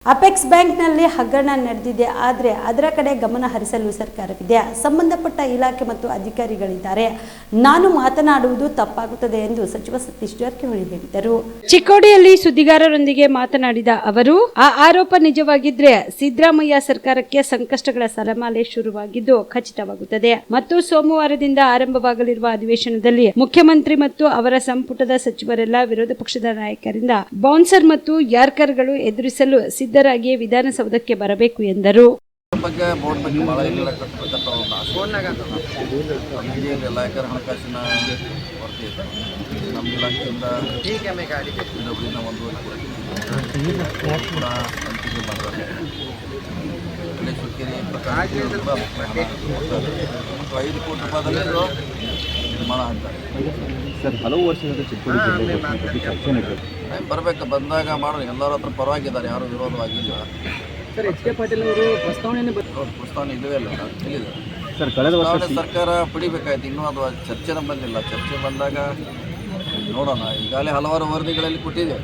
Apex ಬ್ಯಾಂಕ್ನಲ್ಲಿ ಹಗರಣ ನಡೆದಿದೆ. ಆದರೆ ಅದರ ಕಡೆ ಗಮನ ಹರಿಸಲು ಸರ್ಕಾರವಿದೆ. ಸಂಬಂಧಪಟ್ಟ ಇಲಾಖೆ ಮತ್ತು ಅಧಿಕಾರಿಗಳಿದ್ದಾರೆ. ನಾನು ಮಾತನಾಡುವುದು ತಪ್ಪಾಗುತ್ತದೆ ಎಂದು ಸಚಿವ ಸತೀಶ್ ಜಾರಕಿಹೊಳಿ ಹೇಳಿದರು. ಚಿಕ್ಕೋಡಿಯಲ್ಲಿ ಸುದ್ದಿಗಾರರೊಂದಿಗೆ ಮಾತನಾಡಿದ ಅವರು, ಆ ಆರೋಪ ನಿಜವಾಗಿದ್ರೆ ಸಿದ್ದರಾಮಯ್ಯ ಸರ್ಕಾರಕ್ಕೆ ಸಂಕಷ್ಟಗಳ ಸರಮಾಲೆ ಶುರುವಾಗಿದ್ದು ಖಚಿತವಾಗುತ್ತದೆ ಮತ್ತು ಸೋಮವಾರದಿಂದ ಆರಂಭವಾಗಲಿರುವ ಅಧಿವೇಶನದಲ್ಲಿ ಮುಖ್ಯಮಂತ್ರಿ ಮತ್ತು ಅವರ ಸಂಪುಟದ ಸಚಿವರೆಲ್ಲ ವಿರೋಧ ಪಕ್ಷದ ನಾಯಕರಿಂದ ಬೌನ್ಸರ್ ಮತ್ತು ಯಾರ್ಕರ್ಗಳು ಎದುರಿಸಲು ಸಿದ್ಧರಾಗಿ ವಿಧಾನಸೌಧಕ್ಕೆ ಬರಬೇಕು ಎಂದರು. ಹಲವು ವರ್ಷದಿಂದ ಚಿಕ್ಕೋಡಿ ಬರಬೇಕು, ಬಂದಾಗ ಮಾಡೋದು. ಎಲ್ಲರ ಹತ್ರ ಪರವಾಗಿದ್ದಾರೆ, ಯಾರು ವಿರೋಧವಾಗಿಲ್ಲ. ಸರ್, ಎಚ್ ಕೆ ಪಾಟೀಲ್ ಅವರು ಪ್ರಸ್ತಾವನೆ ಇಲ್ಲವೇ ಇಲ್ಲ, ತಿಳಿದಿದೆ ಸರ್. ಕಳೆದ ವರ್ಷ ಸರ್ಕಾರ ಪಡಿಬೇಕಾಯ್ತು, ಇನ್ನೂ ಅದು ಚರ್ಚೆನ ಬಂದಿಲ್ಲ. ಚರ್ಚೆ ಬಂದಾಗ ನೋಡೋಣ. ಈಗಾಗಲೇ ಹಲವಾರು ವರದಿಗಳಲ್ಲಿ ಕೊಟ್ಟಿದೆ,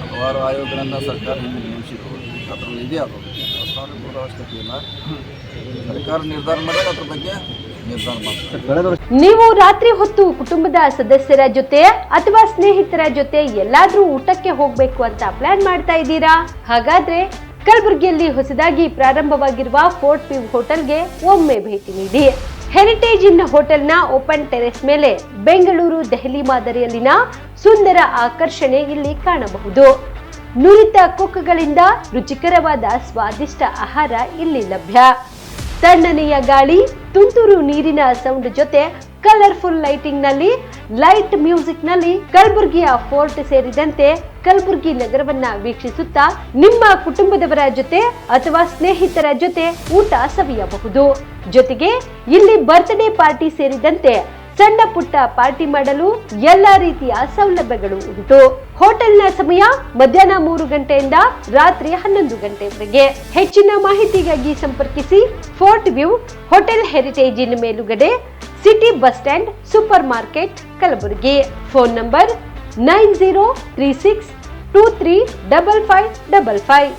ಹಲವಾರು ಆಯೋಗಗಳನ್ನು ಸರ್ಕಾರ ಹಿಂದೆ ನೇಮಿಸಿದ್ರು. ಅದರಲ್ಲಿ ಇದೆ, ಅದು ಪ್ರಸ್ತಾವನೆ ಕೊಡೋ ಅವಶ್ಯಕತೆ ಇಲ್ಲ. ಸರ್ಕಾರ ನಿರ್ಧಾರ ಮಾಡಿದ್ರೆ ಅದ್ರ ಬಗ್ಗೆ ನಿರ್ಧಾರ ಮಾಡ್ತಾರೆ. ನೀವು ರಾತ್ರಿ ಹೊತ್ತು ಕುಟುಂಬದ ಸದಸ್ಯರ ಜೊತೆ ಅಥವಾ ಸ್ನೇಹಿತರ ಜೊತೆ ಎಲ್ಲಾದ್ರೂ ಊಟಕ್ಕೆ ಹೋಗ್ಬೇಕು ಅಂತ ಪ್ಲಾನ್ ಮಾಡ್ತಾ ಇದ್ದೀರಾ? ಹಾಗಾದ್ರೆ ಕಲಬುರಗಿಯಲ್ಲಿ ಹೊಸದಾಗಿ ಪ್ರಾರಂಭವಾಗಿರುವ ಫೋರ್ಟ್ ವ್ಯೂ ಹೋಟೆಲ್ಗೆ ಒಮ್ಮೆ ಭೇಟಿ ನೀಡಿ. ಹೆರಿಟೇಜ್ ಇನ್ ಹೋಟೆಲ್ನ ಓಪನ್ ಟೆರೆಸ್ ಮೇಲೆ ಬೆಂಗಳೂರು ದೆಹಲಿ ಮಾದರಿಯಲ್ಲಿನ ಸುಂದರ ಆಕರ್ಷಣೆ ಇಲ್ಲಿ ಕಾಣಬಹುದು. ನುರಿತ ಕುಕ್ಗಳಿಂದ ರುಚಿಕರವಾದ ಸ್ವಾದಿಷ್ಟ ಆಹಾರ ಇಲ್ಲಿ ಲಭ್ಯ. ತಣ್ಣನೆಯ ಗಾಳಿ, ತುಂತುರು ನೀರಿನ ಸೌಂಡ್ ಜೊತೆ ಕಲರ್ಫುಲ್ ಲೈಟಿಂಗ್ ನಲ್ಲಿ, ಲೈಟ್ ಮ್ಯೂಸಿಕ್ ನಲ್ಲಿ ಕಲಬುರಗಿಯ ಫೋರ್ಟ್ ಸೇರಿದಂತೆ ಕಲಬುರಗಿ ನಗರವನ್ನ ವೀಕ್ಷಿಸುತ್ತಾ ನಿಮ್ಮ ಕುಟುಂಬದವರ ಜೊತೆ ಅಥವಾ ಸ್ನೇಹಿತರ ಜೊತೆ ಊಟ ಸವಿಯಬಹುದು. ಜೊತೆಗೆ ಇಲ್ಲಿ ಬರ್ತ್ಡೇ ಪಾರ್ಟಿ ಸೇರಿದಂತೆ ಸಣ್ಣ ಪುಟ್ಟ ಪಾರ್ಟಿ ಮಾಡಲು ಎಲ್ಲಾ ರೀತಿಯ ಸೌಲಭ್ಯಗಳು ಉಂಟು. ಹೋಟೆಲ್ನ ಸಮಯ ಮಧ್ಯಾಹ್ನ 3 ಗಂಟೆಯಿಂದ ರಾತ್ರಿ 11 ಗಂಟೆವರೆಗೆ. ಹೆಚ್ಚಿನ ಮಾಹಿತಿಗಾಗಿ ಸಂಪರ್ಕಿಸಿ ಫೋರ್ಟ್ ವ್ಯೂ ಹೋಟೆಲ್, ಹೆರಿಟೇಜ್ ಇನ್ ಮೇಲುಗಡೆ, city bus stand, super market, Kalaburagi. Phone number 9036235555.